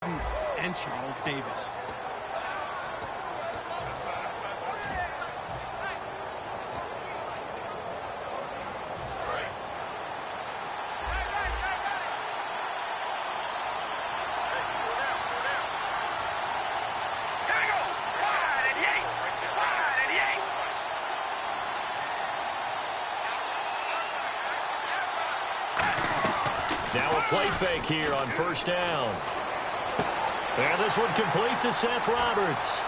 and Charles Davis. Now a play fake here on first down. And this one complete to Seth Roberts.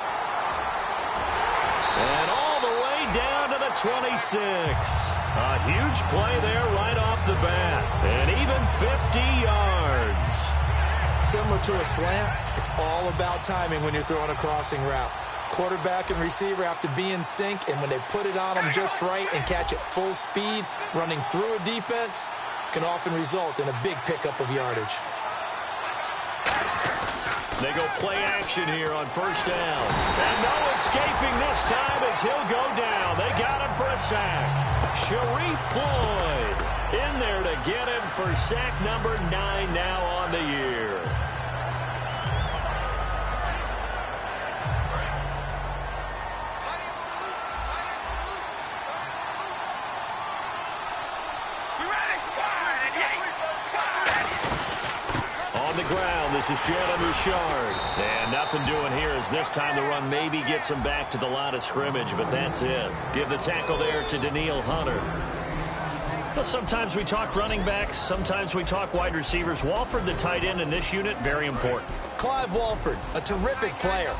And all the way down to the 26. A huge play there right off the bat. And even 50 yards. Similar to a slant, it's all about timing when you're throwing a crossing route. Quarterback and receiver have to be in sync, and when they put it on them just right and catch it full speed, running through a defense, can often result in a big pickup of yardage. They go play action here on first down. And no escaping this time as he'll go down. They got him for a sack. Sharif Floyd in there to get him for sack number 9 now on the year. On the ground, this is Jana Bouchard. And nothing doing here as this time the run maybe gets him back to the line of scrimmage, but that's it. Give the tackle there to Daniil Hunter. Well, sometimes we talk running backs, sometimes we talk wide receivers. Walford, the tight end in this unit, very important. Clive Walford, a terrific player.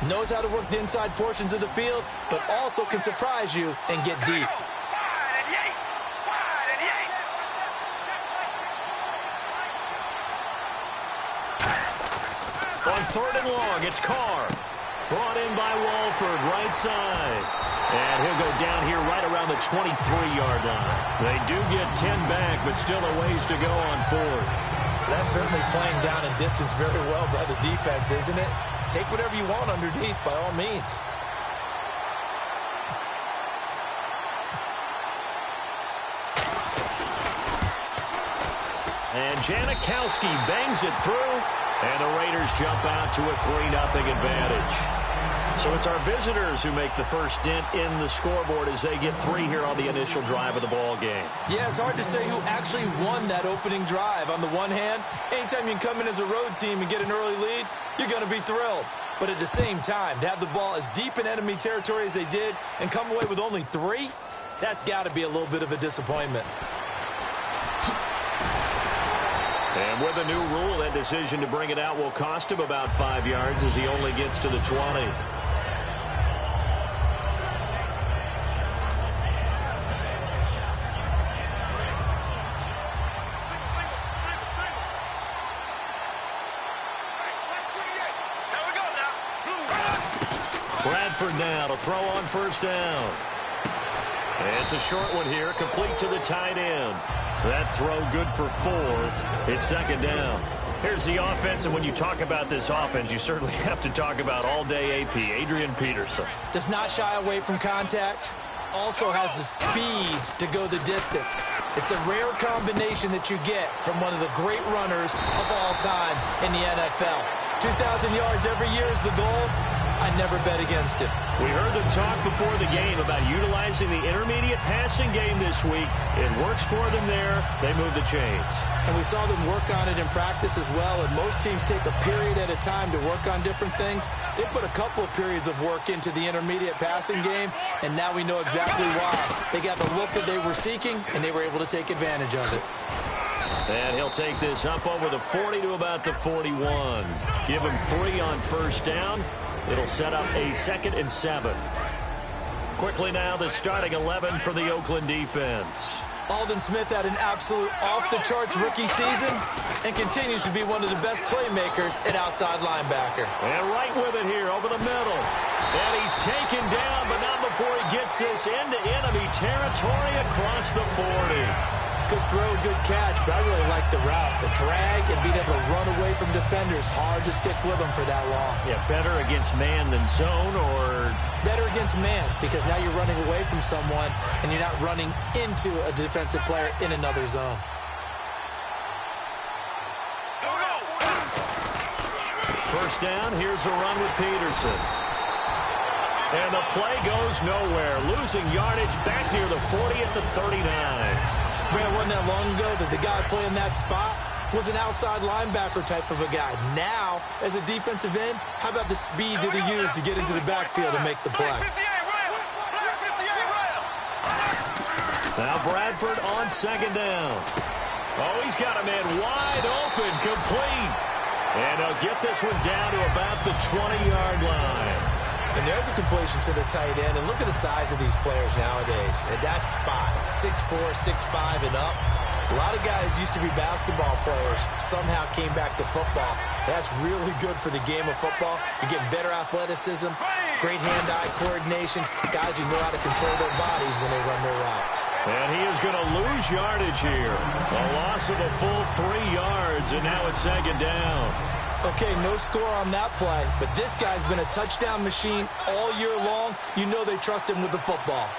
Knows how to work the inside portions of the field, but also can surprise you and get deep. On third and long, it's Carr. Brought in by Walford, right side. And he'll go down here right around the 23-yard line. They do get 10 back, but still a ways to go on fourth. That's certainly playing down in distance very well by the defense, isn't it? Take whatever you want underneath, by all means. And Janikowski bangs it through. And the Raiders jump out to a 3-0 advantage. So it's our visitors who make the first dent in the scoreboard as they get 3 here on the initial drive of the ball game. Yeah, it's hard to say who actually won that opening drive. On the one hand, anytime you can come in as a road team and get an early lead, you're going to be thrilled. But at the same time, to have the ball as deep in enemy territory as they did and come away with only 3, that's got to be a little bit of a disappointment. And with a new rule, that decision to bring it out will cost him about 5 yards as he only gets to the 20. Bradford now to throw on first down. And it's a short one here, complete to the tight end. That throw good for 4. It's second down. Here's the offense, and when you talk about this offense, you certainly have to talk about all-day AP, Adrian Peterson. Does not shy away from contact. Also has the speed to go the distance. It's the rare combination that you get from one of the great runners of all time in the NFL. 2,000 yards every year is the goal. I never bet against it. We heard them talk before the game about utilizing the intermediate passing game this week. It works for them there. They move the chains. And we saw them work on it in practice as well, and most teams take a period at a time to work on different things. They put a couple of periods of work into the intermediate passing game, and now we know exactly why. They got the look that they were seeking, and they were able to take advantage of it. And he'll take this up over the 40 to about the 41. Give him 3 on first down. It'll set up a 2nd and 7. Quickly now, the starting 11 for the Oakland defense. Aldon Smith had an absolute off-the-charts rookie season and continues to be one of the best playmakers at outside linebacker. And right with it here over the middle. And he's taken down, but not before he gets this into enemy territory across the 40. Good throw, good catch, but I really like the route. The drag and being able to run away from defenders, hard to stick with them for that long. Yeah, better against man than zone, or? Better against man, because now you're running away from someone and you're not running into a defensive player in another zone. first down. Here's a run with Peterson. And the play goes nowhere. Losing yardage back near the 40 at the 39. Man, wasn't that long ago that the guy playing that spot was an outside linebacker type of a guy. Now, as a defensive end, how about the speed that he used to get into the backfield and make the play? Now Bradford on second down. Oh, he's got a man wide open, complete. And he'll get this one down to about the 20-yard line. And there's a completion to the tight end. And look at the size of these players nowadays. At that spot, 6'4", 6'5", and up. A lot of guys used to be basketball players, somehow came back to football. That's really good for the game of football. You're getting better athleticism, great hand-eye coordination, guys who know how to control their bodies when they run their routes. And he is going to lose yardage here. A loss of a full 3 yards, and now it's second down. Okay, no score on that play, but this guy's been a touchdown machine all year long. You know they trust him with the football.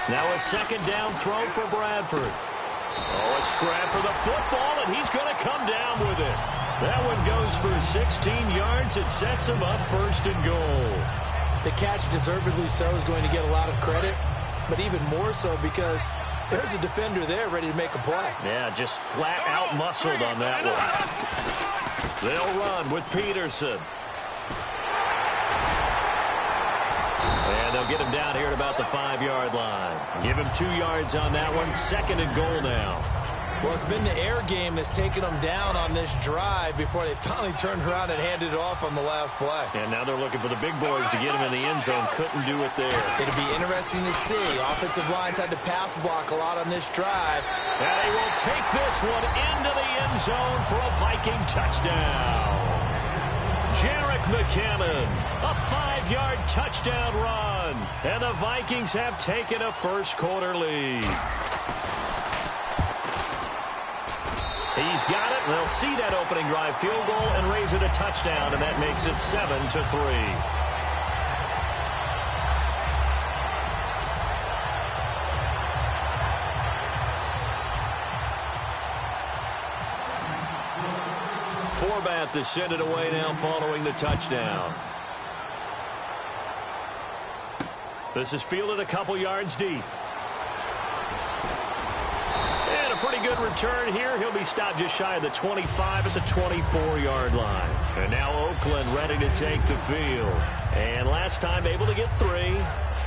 Now a second down throw for Bradford. Oh, a scrap for the football, and he's going to come down with it. That one goes for 16 yards. It sets him up first and goal. The catch, deservedly so, is going to get a lot of credit, but even more so because there's a defender there ready to make a play. Yeah, just flat out muscled on that one. They'll run with Peterson. And they'll get him down here at about the 5-yard line. Give him 2 yards on that one. Second and goal now. Well, it's been the air game that's taken them down on this drive before they finally turned around and handed it off on the last play. And now they're looking for the big boys to get him in the end zone. Couldn't do it there. It'll be interesting to see. Offensive lines had to pass block a lot on this drive. And they will take this one into the end zone for a Viking touchdown. Jarek McCammon, a 5-yard touchdown run. And the Vikings have taken a first-quarter lead. He's got it. They'll see that opening drive field goal and raise it a touchdown, and that makes it 7-3. Forbat to send it away now following the touchdown. This is fielded a couple yards deep. And a pretty good return here. He'll be stopped just shy of the 25 at the 24-yard line. And now Oakland ready to take the field. And last time able to get 3.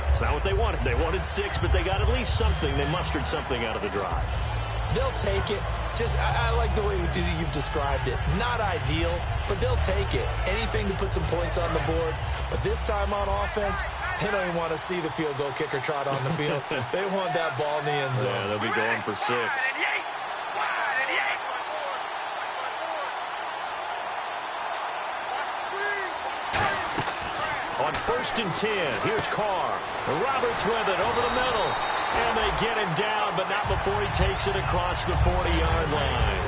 It's not what they wanted. They wanted 6, but they got at least something. They mustered something out of the drive. They'll take it. I like the way you've described it. Not ideal, but they'll take it. Anything to put some points on the board. But this time on offense, they don't even want to see the field goal kicker trot on the field. They want that ball in the end zone. Yeah, they'll be going for 6. On 1st and 10, here's Carr. Roberts with it over the middle. And they get him down, but not before he takes it across the 40-yard line.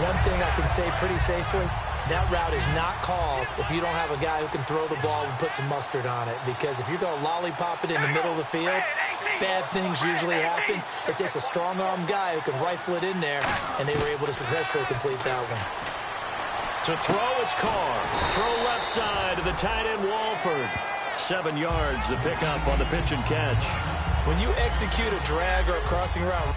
One thing I can say pretty safely, that route is not called if you don't have a guy who can throw the ball and put some mustard on it. Because if you're going to lollipop it in the middle of the field, bad things usually happen. It takes a strong-arm guy who can rifle it in there, and they were able to successfully complete that one. To throw, it's Carr. Throw left side to the tight end, Walford. 7 yards, the pickup on the pitch and catch. When you execute a drag or a crossing route,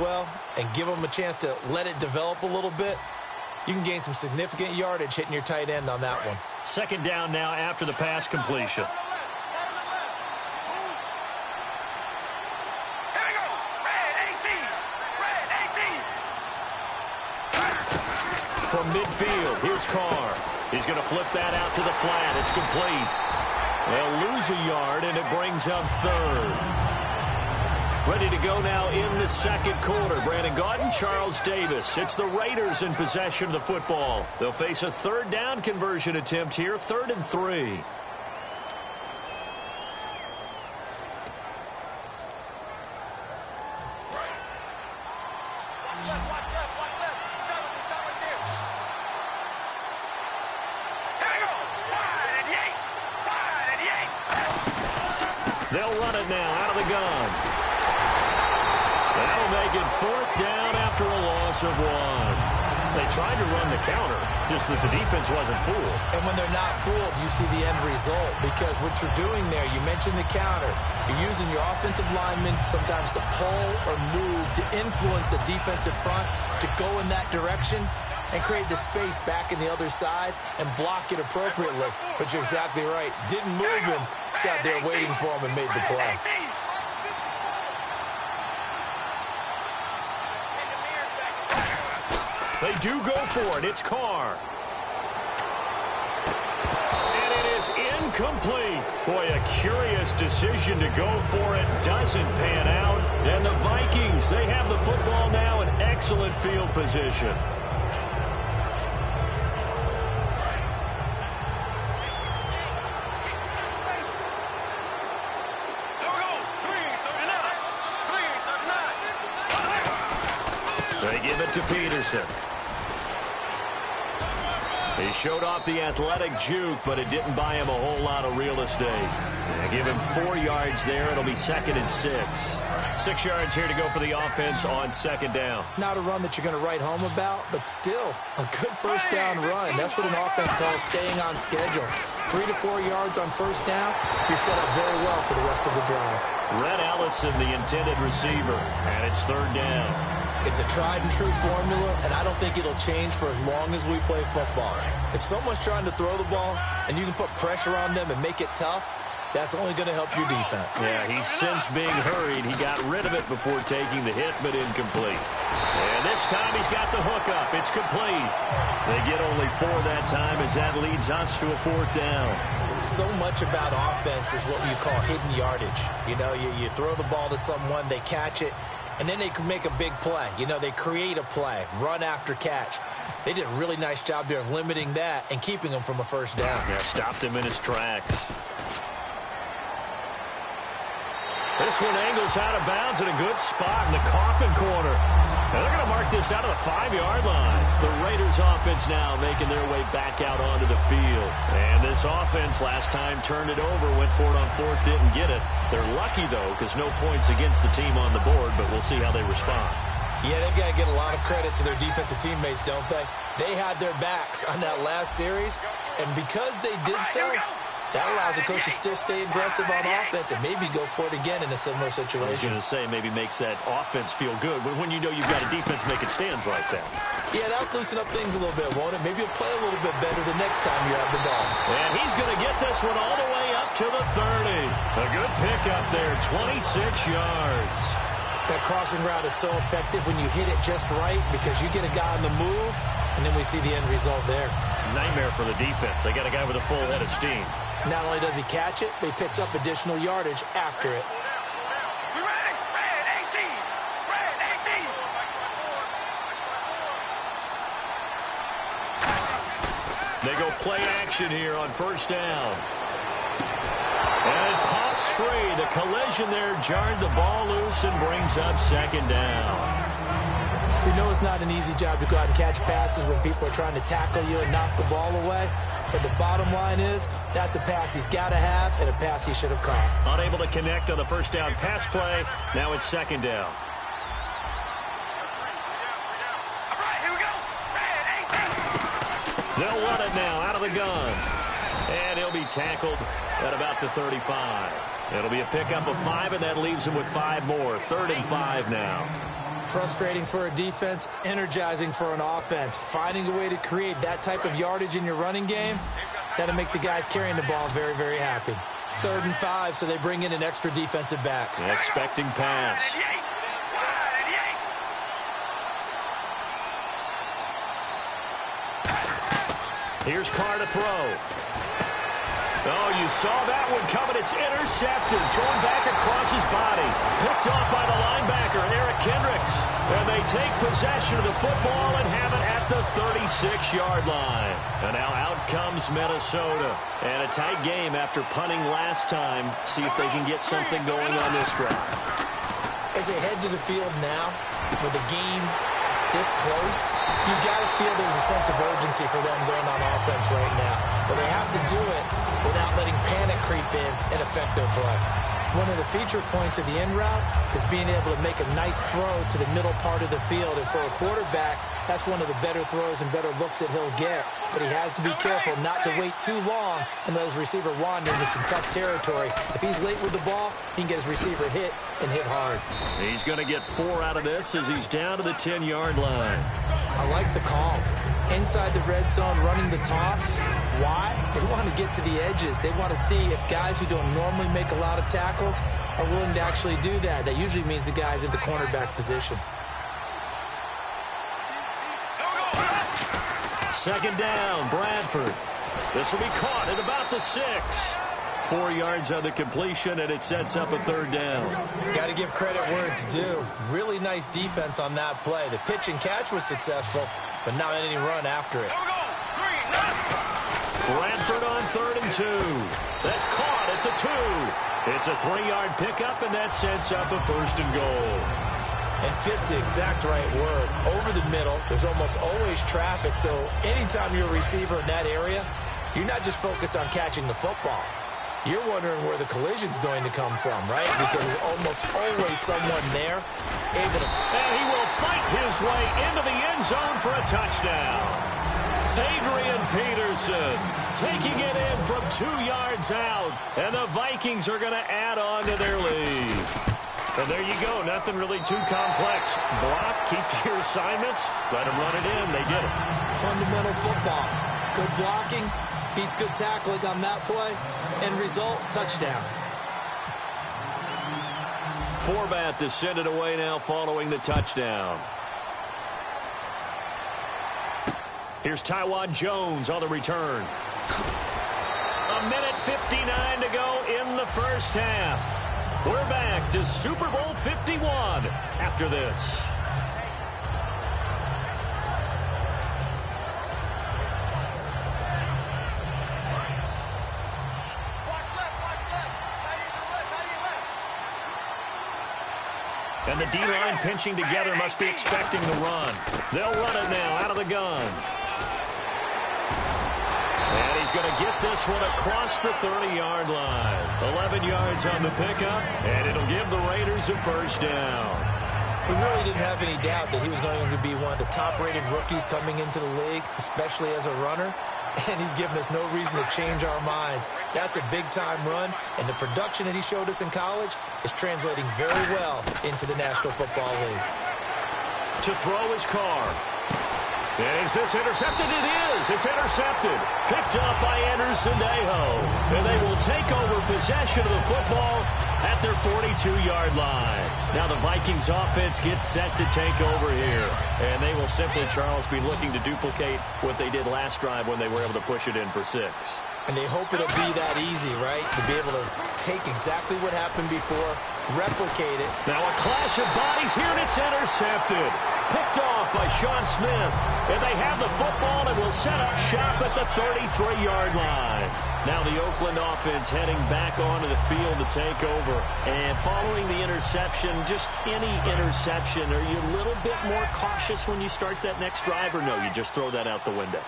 well and give them a chance to let it develop a little bit, you can gain some significant yardage hitting your tight end on that one. Second down now after the pass completion. From midfield, here's Carr. He's going to flip that out to the flat. It's complete. They'll lose a yard, and it brings up third. Ready to go now in the second quarter. Brandon Gaudin, Charles Davis. It's the Raiders in possession of the football. They'll face a third down conversion attempt here, 3rd and 3. They'll run it now out of the gun. That'll make it 4th down after a loss of 1. They tried to run the counter, just that the defense wasn't fooled. And when they're not fooled, you see the end result. Because what you're doing there, you mentioned the counter. You're using your offensive linemen sometimes to pull or move, to influence the defensive front, to go in that direction and create the space back in the other side and block it appropriately. But you're exactly right. Didn't move him, sat there waiting for him and made the play. They do go for it. It's Carr. And it is incomplete. Boy, a curious decision to go for it. Doesn't pan out. And the Vikings, they have the football now in excellent field position. They give it to Peterson. He showed off the athletic juke, but it didn't buy him a whole lot of real estate. They give him 4 yards there. It'll be 2nd and 6. 6 yards here to go for the offense on 2nd down. Not a run that you're going to write home about, but still a good first down run. That's what an offense calls staying on schedule. 3 to 4 yards on first down. You're set up very well for the rest of the drive. Red Allison, the intended receiver, and it's 3rd down. It's a tried-and-true formula, and I don't think it'll change for as long as we play football. If someone's trying to throw the ball and you can put pressure on them and make it tough, that's only going to help your defense. Yeah, he's since being hurried. He got rid of it before taking the hit, but incomplete. And this time he's got the hook up. It's complete. They get only 4 that time as that leads us to a 4th down. So much about offense is what you call hidden yardage. You know, you throw the ball to someone, they catch it, and then they can make a big play. You know, they create a play, run after catch. They did a really nice job there of limiting that and keeping him from a first down. Yeah, stopped him in his tracks. This one angles out of bounds in a good spot in the coffin corner. And they're going to mark this out of the 5-yard line. The Raiders offense now making their way back out onto the field. And this offense last time turned it over, went for it on 4th, didn't get it. They're lucky, though, because no points against the team on the board, but we'll see how they respond. Yeah, they've got to get a lot of credit to their defensive teammates, don't they? They had their backs on that last series, and because they did so, that allows the coach to still stay aggressive on offense and maybe go for it again in a similar situation. I was going to say, maybe makes that offense feel good, but when you know you've got a defense making stands like that. Yeah, that'll loosen up things a little bit, won't it? Maybe you'll play a little bit better the next time you have the ball. And he's going to get this one all the way up to the 30. A good pickup there, 26 yards. That crossing route is so effective when you hit it just right because you get a guy on the move, and then we see the end result there. Nightmare for the defense. They got a guy with a full head of steam. Not only does he catch it, but he picks up additional yardage after it. They go play action here on first down. And it pops free. The collision there jarred the ball loose and brings up 2nd down. We know it's not an easy job to go out and catch passes when people are trying to tackle you and knock the ball away. But the bottom line is, that's a pass he's got to have and a pass he should have caught. Unable to connect on the first down pass play. Now it's 2nd down. They'll run it now out of the gun. And he'll be tackled at about the 35. It'll be a pickup of 5, and that leaves him with 5 more. 3rd and 5 now. Frustrating for a defense, energizing for an offense. Finding a way to create that type of yardage in your running game, that'll make the guys carrying the ball very, very happy. 3rd and 5, so they bring in an extra defensive back. Expecting pass. Here's Carr to throw. Oh, you saw that one coming. It's intercepted. Thrown back across his body. Picked off by the linebacker, Eric Kendricks. And they take possession of the football and have it at the 36-yard line. And now out comes Minnesota. And a tight game after punting last time. See if they can get something going on this drive. As they head to the field now, with the game this close, you've got to feel there's a sense of urgency for them going on offense right now. But they have to do it without letting panic creep in and affect their play. One of the feature points of the end route is being able to make a nice throw to the middle part of the field. And for a quarterback, that's one of the better throws and better looks that he'll get. But he has to be careful not to wait too long and let his receiver wander into some tough territory. If he's late with the ball, he can get his receiver hit and hit hard. He's going to get 4 out of this as he's down to the 10-yard line. I like the call. Inside the red zone, running the toss. Why? They want to get to the edges. They want to see if guys who don't normally make a lot of tackles are willing to actually do that. That usually means the guy's at the cornerback position. 2nd down, Bradford. This will be caught at about the 6. 4 yards on the completion, and it sets up a 3rd down. Got to give credit where it's due. Really nice defense on that play. The pitch and catch was successful, but not any run after it. Bradford on 3rd and 2. That's caught at the 2. It's a 3-yard pickup, and that sets up a 1st and goal. And fits the exact right word. Over the middle, there's almost always traffic, so anytime you're a receiver in that area, you're not just focused on catching the football. You're wondering where the collision's going to come from, right? Because there's almost always someone there able to... And he will fight his way into the end zone for a touchdown. Adrian Peterson taking it in from 2 yards out. And the Vikings are going to add on to their lead. And there you go. Nothing really too complex. Block, keep to your assignments, let them run it in. They did it. Fundamental football. Good blocking. Beats good tackling on that play. End result, touchdown. Forbat to send it away now following the touchdown. Here's Taiwan Jones on the return. 1:59 to go in the first half. We're back to Super Bowl 51 after this. And the D-line pinching together must be expecting the run. They'll run it now out of the gun. And he's going to get this one across the 30-yard line. 11 yards on the pickup, and it'll give the Raiders a 1st down. We really didn't have any doubt that he was going to be one of the top-rated rookies coming into the league, especially as a runner. And he's given us no reason to change our minds. That's a big-time run, and the production that he showed us in college is translating very well into the National Football League. To throw his Carr. And is this intercepted? It is. It's intercepted. Picked up by Anderson Dejo. And they will take over possession of the football at their 42-yard line. Now the Vikings offense gets set to take over here. And they will simply, Charles, be looking to duplicate what they did last drive when they were able to push it in for 6. And they hope it'll be that easy, right? To be able to take exactly what happened before, replicate it. Now a clash of bodies here, and it's intercepted. Picked off by Sean Smith. And they have the football and will set up shop at the 33-yard line. Now the Oakland offense heading back onto the field to take over. And following the interception, just any interception, are you a little bit more cautious when you start that next drive, or no, you just throw that out the window?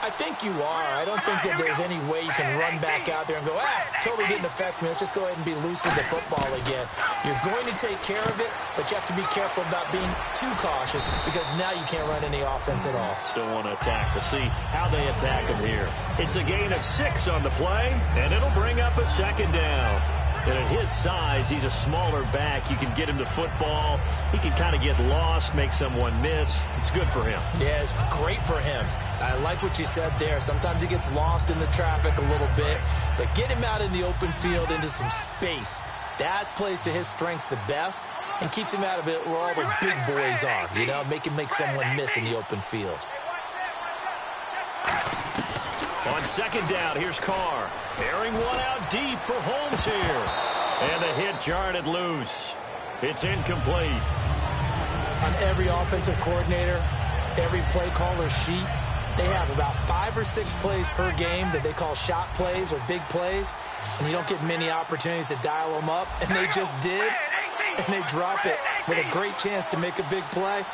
I think you are. I don't think that there's any way you can run back out there and go, totally didn't affect me. Let's just go ahead and be loose with the football again. You're going to take care of it, but you have to be careful about being too cautious because now you can't run any offense at all. Still want to attack. We'll see how they attack him here. It's a gain of 6 on the play, and it'll bring up a 2nd down. And at his size, he's a smaller back. You can get him to football. He can kind of get lost, make someone miss. It's good for him. Yeah, it's great for him. I like what you said there. Sometimes he gets lost in the traffic a little bit, but get him out in the open field into some space. That plays to his strengths the best and keeps him out of it where all the big boys are, you know, make someone miss in the open field. On second down, here's Carr. Airing one out deep for Holmes here. And the hit jarred it loose. It's incomplete. On every offensive coordinator, every play caller sheet, they have about 5 or 6 plays per game that they call shot plays or big plays, and you don't get many opportunities to dial them up, and they just did, and they drop it with a great chance to make a big play.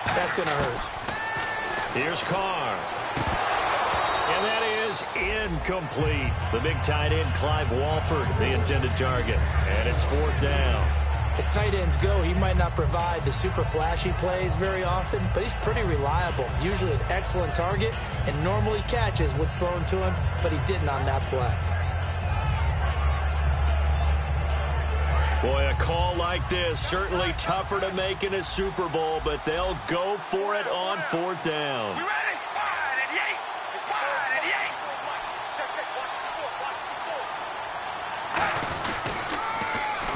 That's going to hurt. Here's Carr. And that is incomplete. The big tight end, Clive Walford, the intended target. And it's 4th down. As tight ends go, he might not provide the super flashy plays very often, but he's pretty reliable. Usually an excellent target and normally catches what's thrown to him, but he didn't on that play. Boy, a call like this, certainly tougher to make in a Super Bowl, but they'll go for it on 4th down. You ready? Wide and yay! Wide and yay!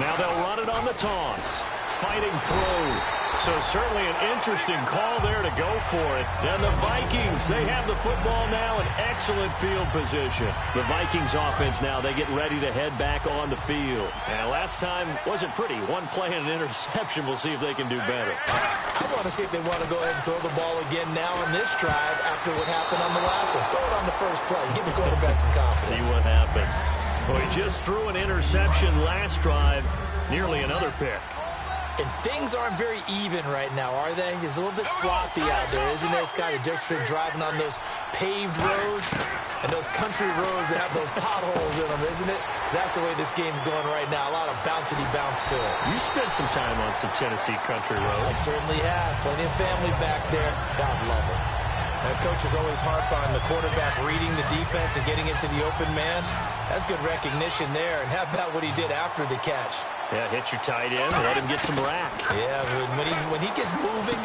Now they'll run it on the toss. Fighting through. So certainly an interesting call there to go for it. And the Vikings, they have the football now in excellent field position. The Vikings offense now, they get ready to head back on the field. And last time wasn't pretty. One play and an interception. We'll see if they can do better. I want to see if they want to go ahead and throw the ball again now on this drive after what happened on the last one. Throw it on the first play. Give the quarterback some confidence. See what happens. Well, he just threw an interception last drive. Nearly another pick. And things aren't very even right now, are they? It's a little bit sloppy out there, isn't it? It's kind of just for driving on those paved roads and those country roads that have those potholes in them, isn't it? 'Cause that's the way this game's going right now. A lot of bouncy bounce to it. You spent some time on some Tennessee country roads. I certainly have. Plenty of family back there. God love it. And coaches always harp on the quarterback reading the defense and getting into the open man. That's good recognition there. And how about what he did after the catch? Yeah, hit your tight end, let him get some rack. Yeah, when he gets moving,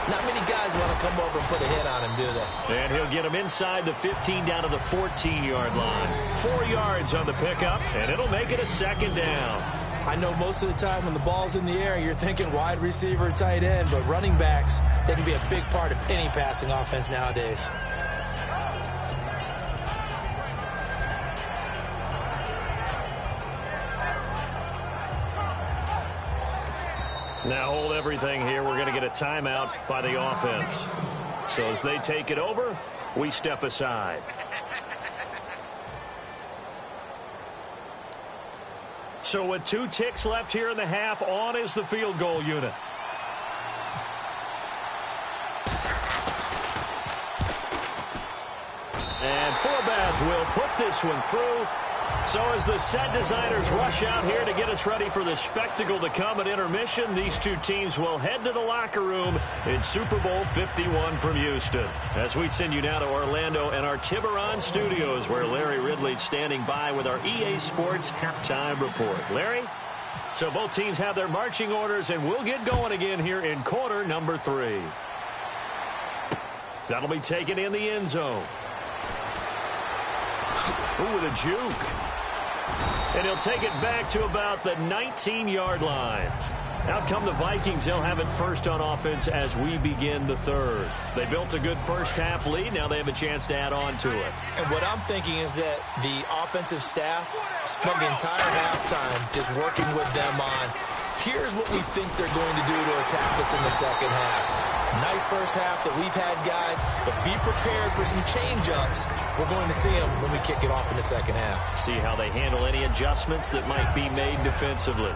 not many guys want to come over and put a hit on him, do they? And he'll get him inside the 15 down to the 14-yard line. 4 yards on the pickup, and it'll make it a 2nd down. I know most of the time when the ball's in the air, you're thinking wide receiver, tight end, but running backs, they can be a big part of any passing offense nowadays. Now hold everything here. We're going to get a timeout by the offense. So as they take it over, we step aside. So with 2 ticks left here in the half, on is the field goal unit. And Forbath will put this one through. So as the set designers rush out here to get us ready for the spectacle to come at intermission, these two teams will head to the locker room in Super Bowl 51 from Houston. As we send you now to Orlando and our Tiburon studios, where Larry Ridley's standing by with our EA Sports halftime report. Larry? So both teams have their marching orders, and we'll get going again here in quarter number 3. That'll be taken in the end zone. Ooh, with a juke. And he'll take it back to about the 19-yard line. Out come the Vikings. They'll have it first on offense as we begin the 3rd. They built a good first-half lead. Now they have a chance to add on to it. And what I'm thinking is that the offensive staff spent the entire halftime just working with them on, here's what we think they're going to do to attack us in the second half. Nice first half that we've had, guys, but be prepared for some change-ups. We're going to see them when we kick it off in the second half. See how they handle any adjustments that might be made defensively.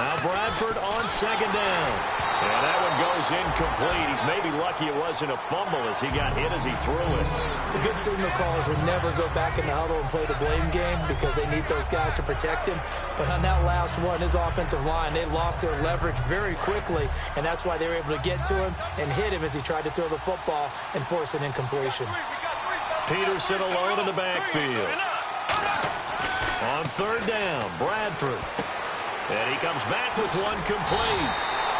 Now Bradford on second down. And that one goes incomplete. He's maybe lucky it wasn't a fumble as he got hit as he threw it. The good signal callers would never go back in the huddle and play the blame game because they need those guys to protect him. But on that last one, his offensive line, they lost their leverage very quickly, and that's why they were able to get to him and hit him as he tried to throw the football and force an incompletion. Peterson alone in the backfield. On third down, Bradford. And he comes back with one complete.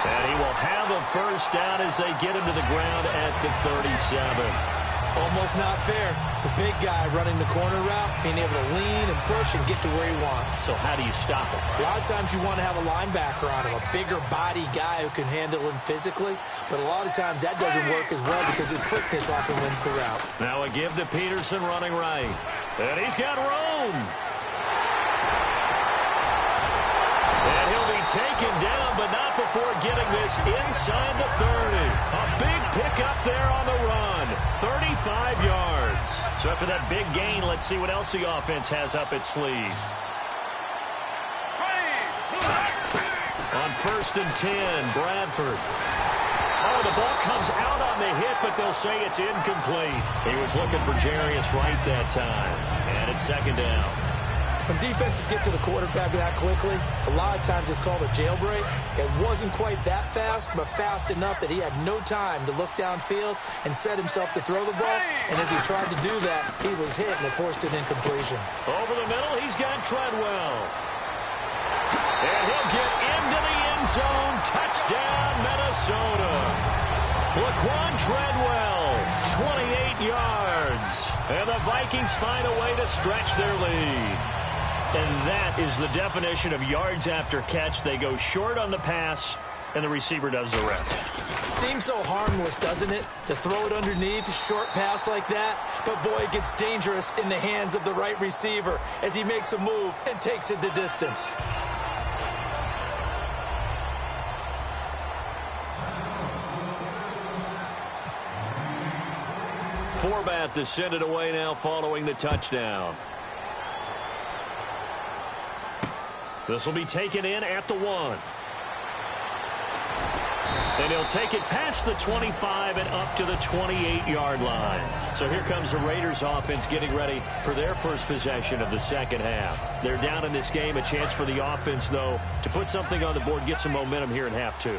And he will have a first down as they get him to the ground at the 37. Almost not fair. The big guy running the corner route, being able to lean and push and get to where he wants. So how do you stop him? A lot of times you want to have a linebacker on him, a bigger body guy who can handle him physically. But a lot of times that doesn't work as well because his quickness often wins the route. Now a give to Peterson running right. And he's got room. And he'll be taken down, but not before getting this inside the 30. A big pickup there on the run. 35 yards. So after that big gain, let's see what else the offense has up its sleeve. On 1st and 10, Bradford. Oh, the ball comes out on the hit, but they'll say it's incomplete. He was looking for Jarius Wright that time. And it's second down. When defenses get to the quarterback that quickly, a lot of times it's called a jailbreak. It wasn't quite that fast, but fast enough that he had no time to look downfield and set himself to throw the ball. And as he tried to do that, he was hit and it forced an incompletion. Over the middle, he's got Treadwell. And he'll get into the end zone. Touchdown, Minnesota. Laquan Treadwell, 28 yards. And the Vikings find a way to stretch their lead. And that is the definition of yards after catch. They go short on the pass, and the receiver does the rest. Seems so harmless, doesn't it? To throw it underneath, a short pass like that. But, boy, it gets dangerous in the hands of the right receiver as he makes a move and takes it the distance. Forbat to send it away now following the touchdown. This will be taken in at the 1. And he'll take it past the 25 and up to the 28-yard line. So here comes the Raiders offense getting ready for their first possession of the second half. They're down in this game. A chance for the offense, though, to put something on the board, get some momentum here in half 2.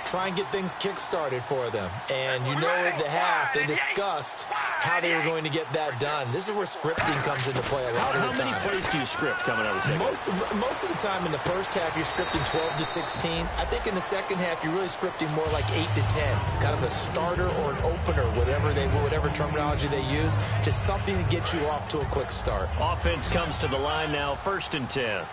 Try and get things kick-started for them. And you know at the half, they discussed how they were going to get that done. This is where scripting comes into play a lot of the time. How many plays do you script coming out of the second? Most of the time in the first half, you're scripting 12 to 16. I think in the second half, you're really scripting more like 8 to 10. Kind of a starter or an opener, whatever terminology they use. Just something to get you off to a quick start. Offense comes to the line now, 1st and 10.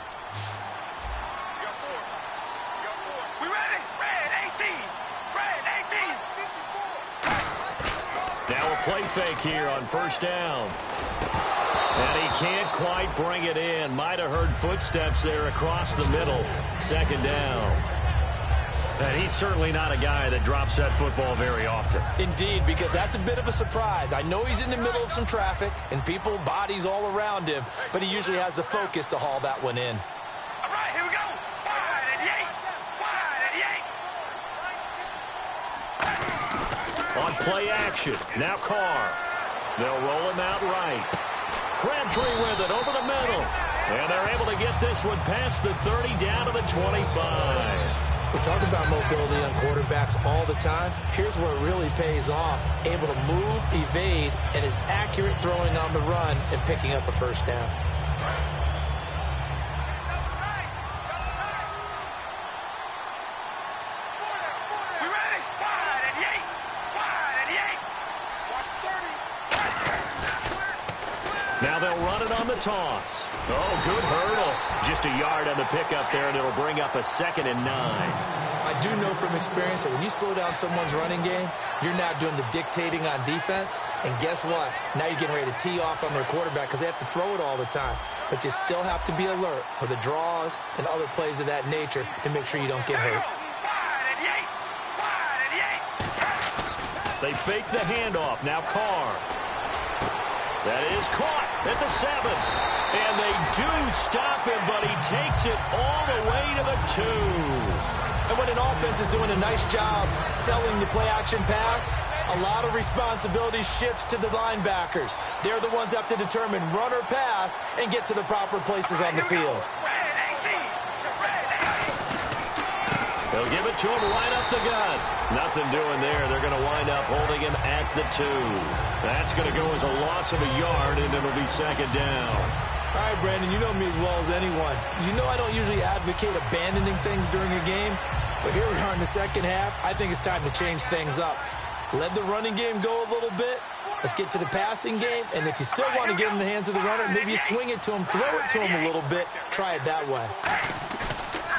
Play fake here on 1st down. And he can't quite bring it in. Might have heard footsteps there across the middle. 2nd down. And he's certainly not a guy that drops that football very often. Indeed, because that's a bit of a surprise. I know he's in the middle of some traffic and people, bodies all around him, but he usually has the focus to haul that one in. All right, here we go. 5 and 8. On play action, now Carr. They'll roll him out right. Crabtree with it over the middle. And they're able to get this one past the 30 down to the 25. We talk about mobility on quarterbacks all the time. Here's where it really pays off. Able to move, evade, and is accurate throwing on the run and picking up a first down. Now they'll run it on the toss. Oh, good hurdle. Just a yard on the pickup there, and it'll bring up a 2nd and 9. I do know from experience that when you slow down someone's running game, you're now doing the dictating on defense. And guess what? Now you're getting ready to tee off on their quarterback because they have to throw it all the time. But you still have to be alert for the draws and other plays of that nature to make sure you don't get hurt. They fake the handoff. Now Carr. That is caught at the 7. And they do stop him, but he takes it all the way to the 2. And when an offense is doing a nice job selling the play-action pass, a lot of responsibility shifts to the linebackers. They're the ones that have to determine run or pass and get to the proper places on the field. They'll give it to him right up the gut. Nothing doing there. They're going to wind up holding him at the 2. That's going to go as a loss of a yard, and it'll be second down. All right, Brandon, you know me as well as anyone. You know I don't usually advocate abandoning things during a game, but here we are in the second half. I think it's time to change things up. Let the running game go a little bit. Let's get to the passing game, and if you still want to get in the hands of the runner, maybe you swing it to him, throw it to him a little bit. Try it that way.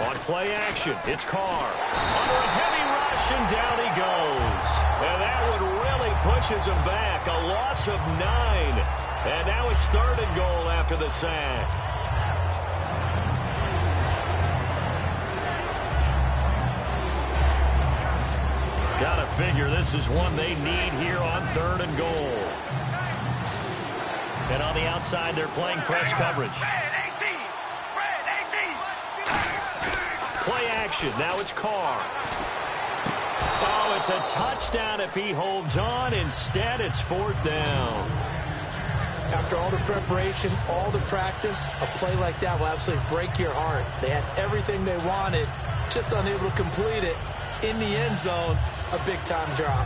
On play action, it's Carr. Under a heavy rush, and down he goes. And that one really pushes him back. A loss of 9. And now it's 3rd and goal after the sack. Gotta figure this is one they need here on 3rd and goal. And on the outside, they're playing press coverage. Play action. Now it's Carr. Oh, it's a touchdown if he holds on. Instead, it's 4th down. After all the preparation, all the practice, a play like that will absolutely break your heart. They had everything they wanted, just unable to complete it. In the end zone, a big-time drop.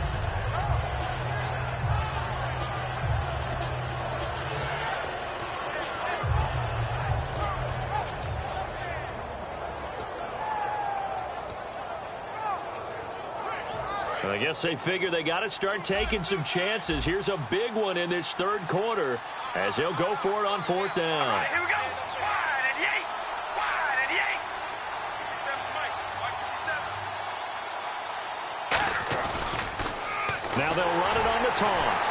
I guess they figure they got to start taking some chances. Here's a big one in this 3rd quarter as he'll go for it on 4th down. All right, here we go. Wide and yank. Wide and yank. Now they'll run it on the toss.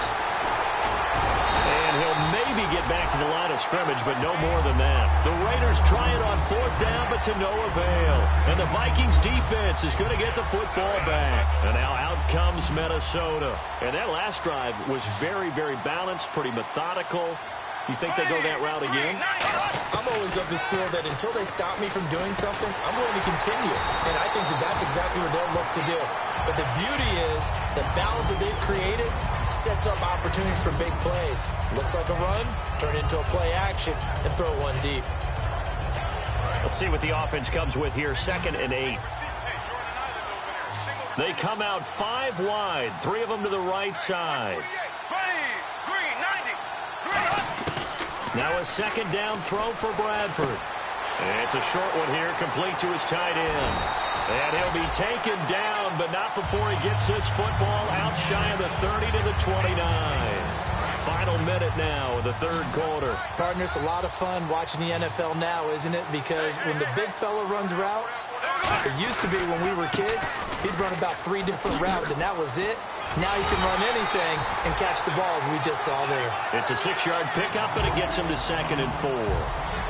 And he'll maybe get back to the line of scrimmage, but no more than that. The Raiders try it on 4th down, but to no avail. And the Vikings defense is going to get the football back. And now out comes Minnesota. And that last drive was very, very balanced, pretty methodical. You think they go that route again? I'm always of the school that until they stop me from doing something, I'm going to continue. And I think that that's exactly what they'll look to do. But the beauty is the balance that they've created sets up opportunities for big plays. Looks like a run, turn into a play action, and throw one deep. Let's see what the offense comes with here. 2nd and 8. They come out 5 wide, 3 of them to the right side. Now a 2nd down throw for Bradford. And it's a short one here, complete to his tight end. And he'll be taken down, but not before he gets this football out shy of the 30 to the 29. Final minute now of the 3rd quarter. Partner, it's a lot of fun watching the NFL now, isn't it? Because when the big fella runs routes, it used to be when we were kids, he'd run about 3 different routes, and that was it. Now he can run anything and catch the balls we just saw there. It's a 6-yard pickup, and it gets him to 2nd and 4.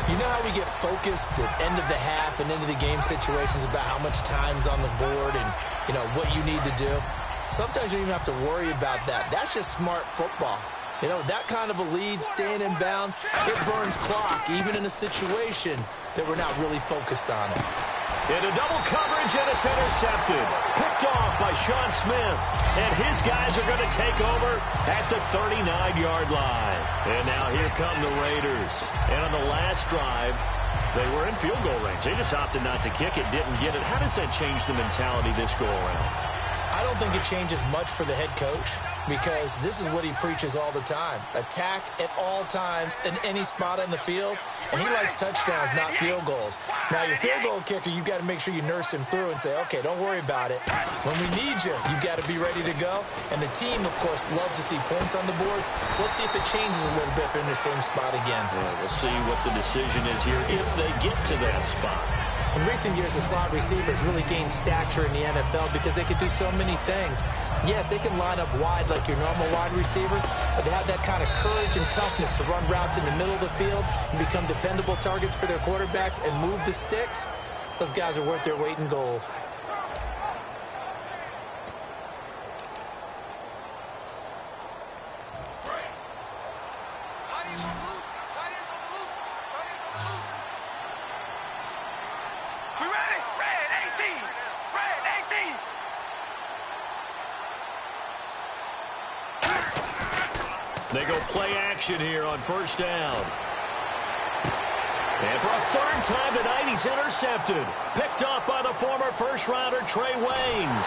You know how we get focused at end of the half and into the game situations about how much time's on the board and, you know, what you need to do? Sometimes you don't even have to worry about that. That's just smart football. You know, that kind of a lead, staying in bounds, it burns clock, even in a situation that we're not really focused on it. Into double coverage, and it's intercepted. Picked off by Sean Smith. And his guys are going to take over at the 39-yard line. And now here come the Raiders. And on the last drive, they were in field goal range. They just opted not to kick it, didn't get it. How does that change the mentality this go-around? I don't think it changes much for the head coach because this is what he preaches all the time. Attack at all times in any spot on the field, and he likes touchdowns, not field goals. Now, your field goal kicker, you've got to make sure you nurse him through and say, okay, don't worry about it. When we need you, you've got to be ready to go. And the team, of course, loves to see points on the board. So let's see if it changes a little bit if they're in the same spot again. Well, we'll see what the decision is here if they get to that spot. In recent years, the slot receivers really gained stature in the NFL because they could do so many things. Yes, they can line up wide like your normal wide receiver, but to have that kind of courage and toughness to run routes in the middle of the field and become dependable targets for their quarterbacks and move the sticks, those guys are worth their weight in gold. They go play action here on first down. And for a third time tonight, he's intercepted. Picked off by the former first-rounder Trey Waynes.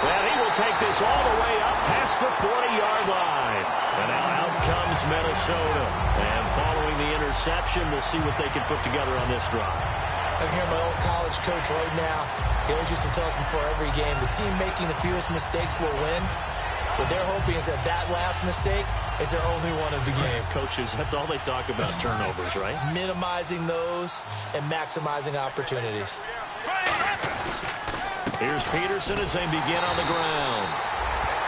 And he will take this all the way up past the 40-yard line. And now out comes Minnesota. And following the interception, we'll see what they can put together on this drive. I'm hearing my old college coach right now. He always used to tell us before every game, the team making the fewest mistakes will win. What they're hoping is that that last mistake is their only one of the game. Coaches, that's all they talk about, turnovers, right? Minimizing those and maximizing opportunities. Here's Peterson as they begin on the ground.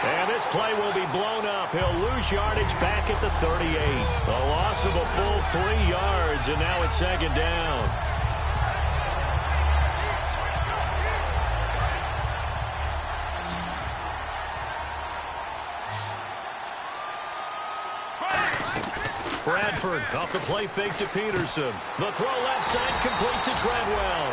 And this play will be blown up. He'll lose yardage back at the 38. A loss of a full 3 yards, and now it's second down. Bradford off the play fake to Peterson. The throw left side complete to Treadwell.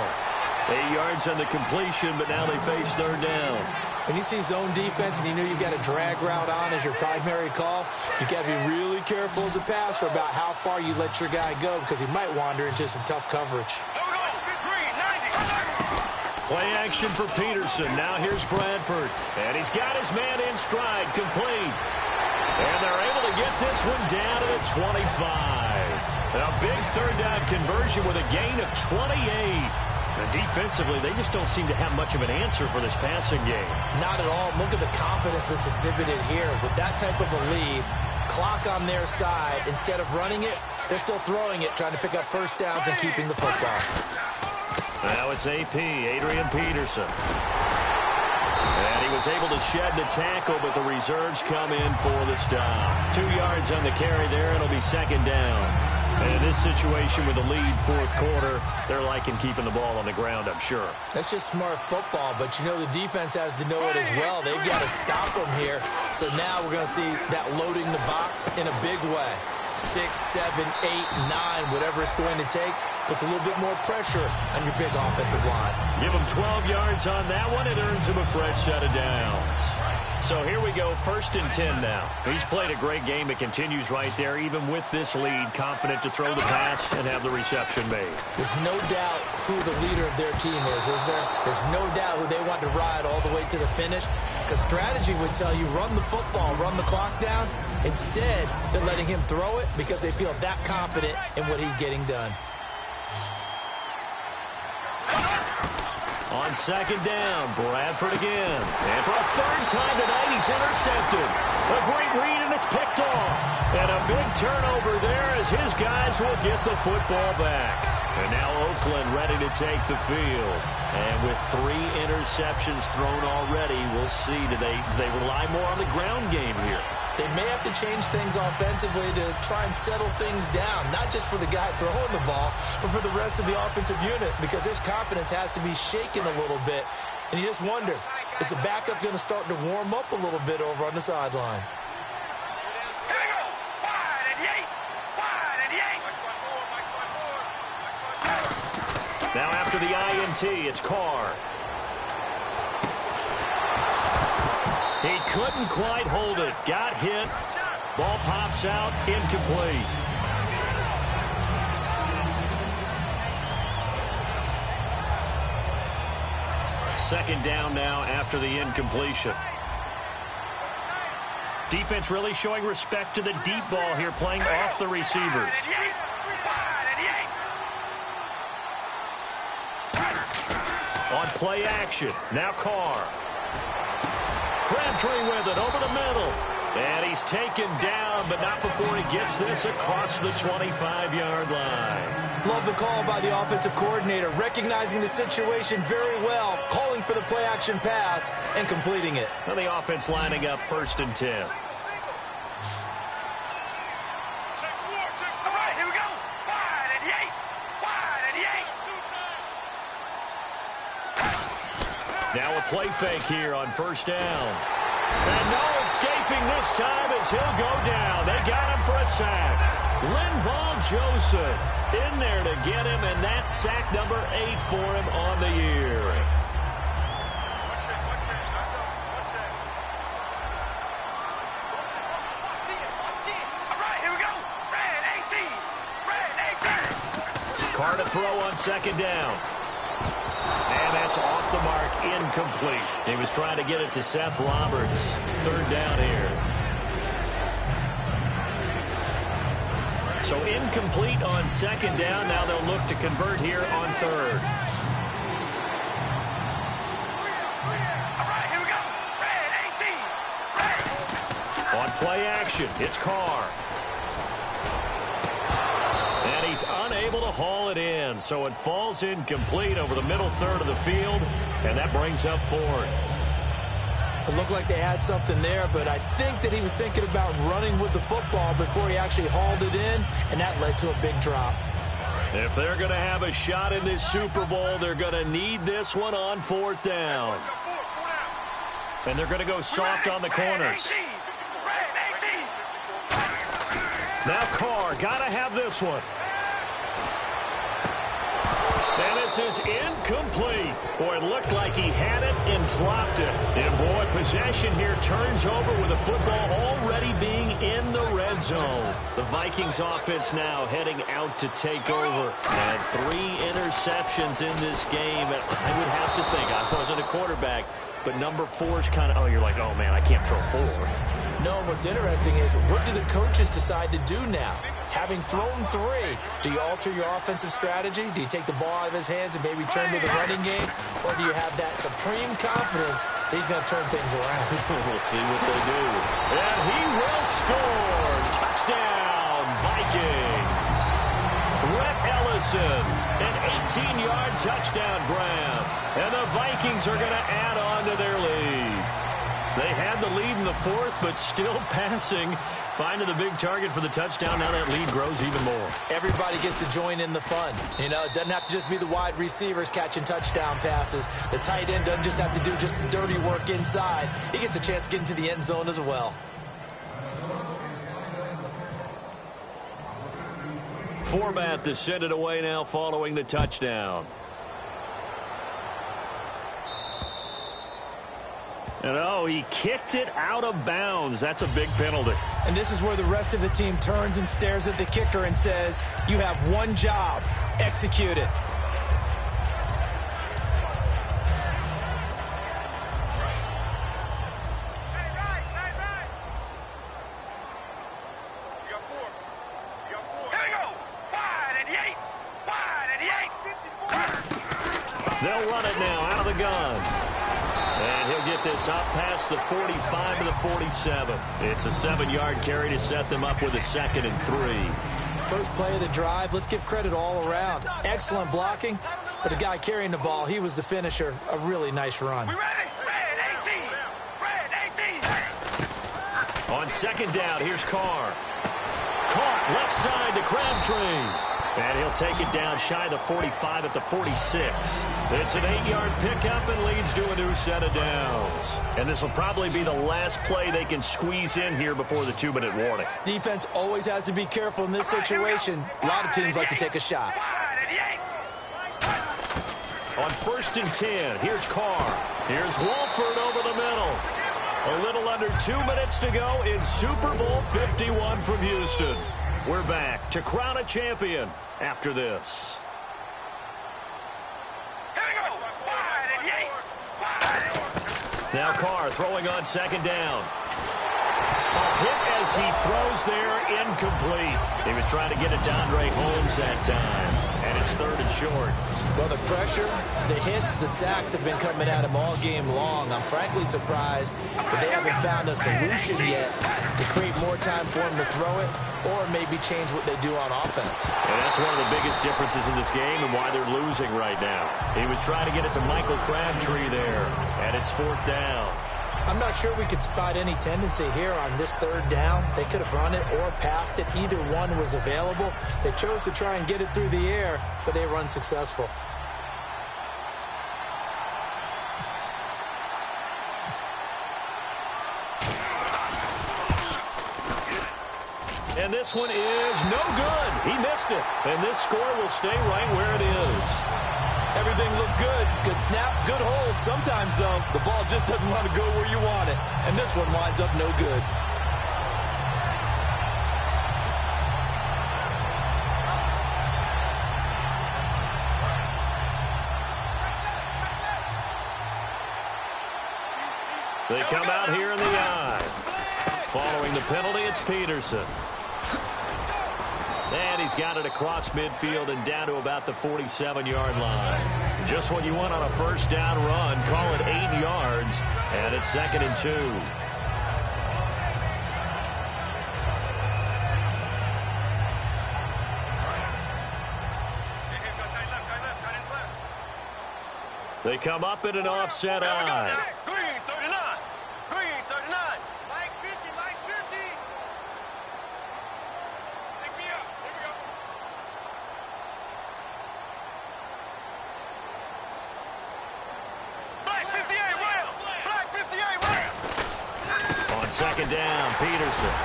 8 yards on the completion, but now they face third down. When you see zone defense and you know you've got a drag route on as your primary call, you've got to be really careful as a passer about how far you let your guy go because he might wander into some tough coverage. Play action for Peterson. Now here's Bradford. And he's got his man in stride, complete. And they're able to get this one down to the 25. A big third down conversion with a gain of 28. And defensively, they just don't seem to have much of an answer for this passing game. Not at all. Look at the confidence that's exhibited here. With that type of a lead, clock on their side, instead of running it, they're still throwing it, trying to pick up first downs and keeping the football. Now it's AP, Adrian Peterson. And he was able to shed the tackle, but the reserves come in for the stop. 2 yards on the carry there, and it'll be second down. And in this situation with a lead fourth quarter, they're liking keeping the ball on the ground, I'm sure. That's just smart football, but you know the defense has to know it as well. They've got to stop them here. So now we're going to see that loading the box in a big way. 6, 7, 8, 9, whatever it's going to take, puts a little bit more pressure on your big offensive line. Give him 12 yards on that one. It earns him a fresh set of downs. So here we go, 1st and 10 now. He's played a great game. It continues right there, even with this lead, confident to throw the pass and have the reception made. There's no doubt who the leader of their team is there? There's no doubt who they want to ride all the way to the finish. Because strategy would tell you, run the football, run the clock down. Instead, they're letting him throw it because they feel that confident in what he's getting done. On second down, Bradford again. And for a third time tonight, he's intercepted. A great read, and it's picked off. And a big turnover there as his guys will get the football back. And now Oakland ready to take the field. And with 3 interceptions thrown already, we'll see, do they rely more on the ground game here? They may have to change things offensively to try and settle things down, not just for the guy throwing the ball, but for the rest of the offensive unit, because his confidence has to be shaken a little bit. And you just wonder, is the backup going to start to warm up a little bit over on the sideline? Now after the INT, it's Carr. He couldn't quite hold it. Got hit. Ball pops out. Incomplete. Second down now after the incompletion. Defense really showing respect to the deep ball here, playing off the receivers. On play action. Now Carr. Crabtree with it over the middle. And he's taken down, but not before he gets this across the 25-yard line. Love the call by the offensive coordinator, recognizing the situation very well, calling for the play-action pass, and completing it. And the offense lining up 1st and 10. All right, here we go. Wide and yank. Wide and yank. Now a play fake here on 1st down. And no escaping this time as he'll go down. They got him for a sack. Linval Joseph in there to get him, and that's sack number 8 for him on the year. Carr to throw on second down. And that's off the mark, incomplete. He was trying to get it to Seth Roberts. Third down here. So incomplete on second down. Now they'll look to convert here on third. All right, here we go. Red 18. Red. On play action, it's Carr. And he's unable to haul it in, so it falls incomplete over the middle third of the field, and that brings up fourth. It looked like they had something there, but I think that he was thinking about running with the football before he actually hauled it in, and that led to a big drop. If they're going to have a shot in this Super Bowl, they're going to need this one on fourth down. And they're going to go soft on the corners. Now Carr, got to have this one. And this is incomplete. Boy, it looked like he had it and dropped it. And boy, possession here turns over with the football already being in the red zone. The Vikings offense now heading out to take over. And 3 interceptions in this game. And I would have to think, I wasn't a quarterback, but number 4 is kind of, oh, you're like, oh, man, I can't throw 4. No, what's interesting is, what do the coaches decide to do now? Having thrown 3, do you alter your offensive strategy? Do you take the ball out of his hands and maybe turn to the running game? Or do you have that supreme confidence that he's going to turn things around? We'll see what they do. And he will score. Touchdown, Vikings. Rhett Ellison, an 18-yard touchdown grab. And the Vikings are going to add on to their lead. They had the lead in the fourth, but still passing. Finding the big target for the touchdown. Now that lead grows even more. Everybody gets to join in the fun. You know, it doesn't have to just be the wide receivers catching touchdown passes. The tight end doesn't just have to do just the dirty work inside. He gets a chance to get into the end zone as well. Forbat to send it away now following the touchdown. And oh, he kicked it out of bounds. That's a big penalty. And this is where the rest of the team turns and stares at the kicker and says, you have one job, execute it. They'll run it now out of the gun. And he'll get this up past the 45 to the 47. It's a 7-yard carry to set them up with a 2nd and 3. First play of the drive, let's give credit all around. Excellent blocking, but the guy carrying the ball, he was the finisher. A really nice run. We ready? Red 18. Red 18. On second down, here's Carr. Caught left side to Crabtree. And he'll take it down shy of the 45 at the 46. It's an 8-yard pickup and leads to a new set of downs. And this will probably be the last play they can squeeze in here before the 2-minute warning. Defense always has to be careful in this situation. A lot of teams like to take a shot. On 1st and 10, here's Carr. Here's Wolford over the middle. A little under 2 minutes to go in Super Bowl 51 from Houston. We're back to crown a champion after this. Here we go. Wide and yay. Wide. Now Carr throwing on second down. A hit as he throws there, incomplete. He was trying to get it to Andre Holmes that time. And it's 3rd and short. Well, the pressure, the hits, the sacks have been coming at him all game long. I'm frankly surprised that they haven't found a solution yet to create more time for him to throw it or maybe change what they do on offense. And that's one of the biggest differences in this game and why they're losing right now. He was trying to get it to Michael Crabtree there, and it's 4th down. I'm not sure we could spot any tendency here on this 3rd down. They could have run it or passed it. Either one was available. They chose to try and get it through the air, but they were unsuccessful. And this one is no good. He missed it. And this score will stay right where it is. Everything looked good. Good snap, good hold. Sometimes, though, the ball just doesn't want to go where you want it. And this one winds up no good. They come out here in the eye. Following the penalty, it's Peterson. And he's got it across midfield and down to about the 47-yard line. Just what you want on a first down run. Call it 8 yards, and it's 2nd and 2. They come up in an offset eye. Green 39. Green 39. Mike 50. Mike 50. Pick me up. Here we go. Black 58 Rams. Black 58 Rams. On 2nd down, Peterson.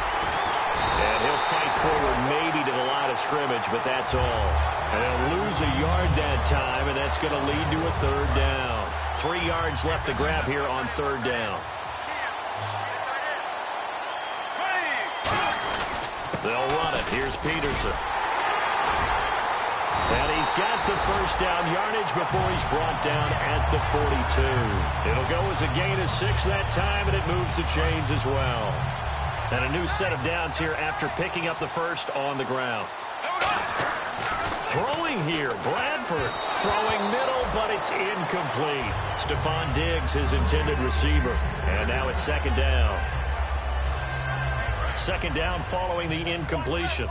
And he'll fight forward maybe to the line of scrimmage, but that's all. And they'll lose a yard that time, and that's going to lead to a 3rd down. 3 yards left to grab here on 3rd down. They'll run it. Here's Peterson. And he's got the first down yardage before he's brought down at the 42. It'll go as a gain of 6 that time, and it moves the chains as well. And a new set of downs here after picking up the first on the ground. Throwing here, Bradford. Throwing middle, but it's incomplete. Stephon Diggs, his intended receiver. And now it's 2nd down. 2nd down following the incompletion.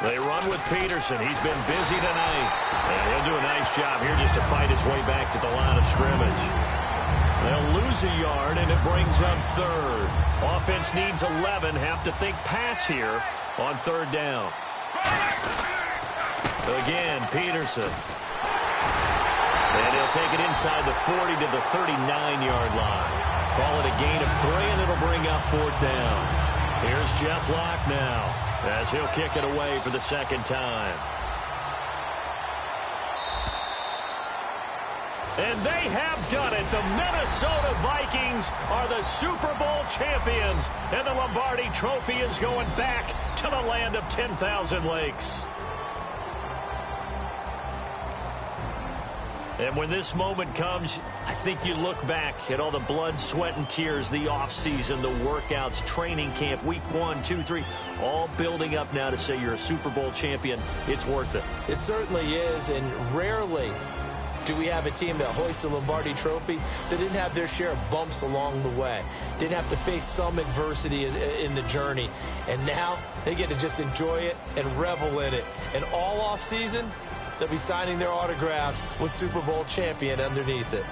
They run with Peterson. He's been busy tonight. And he'll do a nice job here just to fight his way back to the line of scrimmage. They'll lose a yard, and it brings up 3rd. Offense needs 11. Have to think pass here on 3rd down. Again, Peterson. And he'll take it inside the 40 to the 39-yard line. Call it a gain of 3, and it'll bring up 4th down. Here's Jeff Locke now as he'll kick it away for the 2nd time. And they have done it. The Minnesota Vikings are the Super Bowl champions. And the Lombardi Trophy is going back to the land of 10,000 lakes. And when this moment comes, I think you look back at all the blood, sweat, and tears, the offseason, the workouts, training camp, week 1, 2, 3, all building up now to say you're a Super Bowl champion. It's worth it. It certainly is, and rarely do we have a team that hoists the Lombardi Trophy that didn't have their share of bumps along the way, didn't have to face some adversity in the journey, and now they get to just enjoy it and revel in it. And all off season, they'll be signing their autographs with Super Bowl champion underneath it.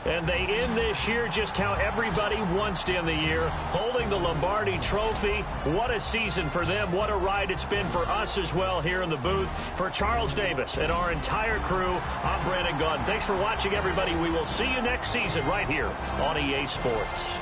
And they end this year just how everybody wants to end the year, holding the Lombardi Trophy. What a season for them. What a ride it's been for us as well here in the booth. For Charles Davis and our entire crew, I'm Brandon Gaudin. Thanks for watching, everybody. We will see you next season right here on EA Sports.